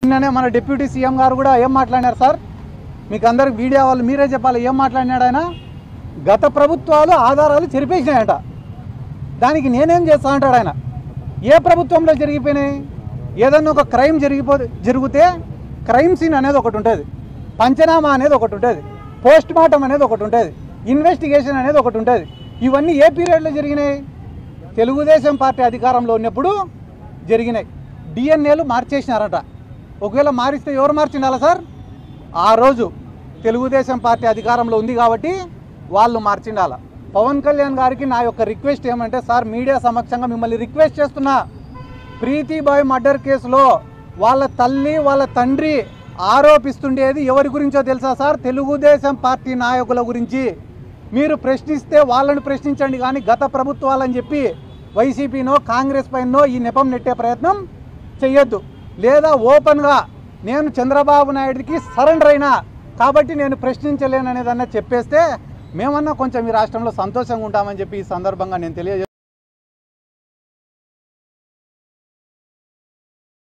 నిన్ననే మన deputy CM గారు కూడా ఏం మాట్లాడినారు సార్? మీకు అందరికి మీడియా వాళ్ళు మీరే చెప్పాలి ఏం మాట్లాడినాడు ఆయన. గత ప్రభుత్వాలు ఆధారాలు చెరిపేసినాయట, దానికి నేనేం చేస్తా అంటాడు ఆయన. ఏ ప్రభుత్వంలో జరిగిపోయినాయి? ఏదన్నా ఒక క్రైమ్ జరిగితే క్రైమ్ సీన్ అనేది ఒకటి ఉంటుంది, పంచనామా అనేది ఒకటి ఉంటుంది, పోస్ట్ మార్టం అనేది ఒకటి ఉంటుంది, ఇన్వెస్టిగేషన్ అనేది ఒకటి ఉంటుంది. ఇవన్నీ ఏ పీరియడ్లో జరిగినాయి? తెలుగుదేశం పార్టీ అధికారంలో ఉన్నప్పుడు జరిగినాయి. డిఎన్ఏలు మార్చేసినారట. ఒకవేళ మారిస్తే ఎవరు మార్చిండాలా సార్? ఆ రోజు తెలుగుదేశం పార్టీ అధికారంలో ఉంది కాబట్టి వాళ్ళు మార్చిండాల. పవన్ కళ్యాణ్ గారికి నా యొక్క రిక్వెస్ట్ ఏమంటే, సార్ మీడియా సమక్షంగా మిమ్మల్ని రిక్వెస్ట్ చేస్తున్నా, ప్రీతిబాయ్ మర్డర్ కేసులో వాళ్ళ తల్లి వాళ్ళ తండ్రి ఆరోపిస్తుండేది ఎవరి గురించో తెలుసా సార్? తెలుగుదేశం పార్టీ నాయకుల గురించి. మీరు ప్రశ్నిస్తే వాళ్ళని ప్రశ్నించండి, కానీ గత ప్రభుత్వాలని చెప్పి వైసీపీనో కాంగ్రెస్ పైనో ఈ నెపం నెట్టే ప్రయత్నం చెయ్యొద్దు. లేదా ఓపెన్గా నేను చంద్రబాబు నాయుడికి సరెండర్ అయినా కాబట్టి నేను ప్రశ్నించలేను అనేదన్నా చెప్పేస్తే మేమన్నా కొంచెం ఈ రాష్ట్రంలో సంతోషంగా ఉంటామని చెప్పి ఈ సందర్భంగా నేను తెలియజేస్తాను.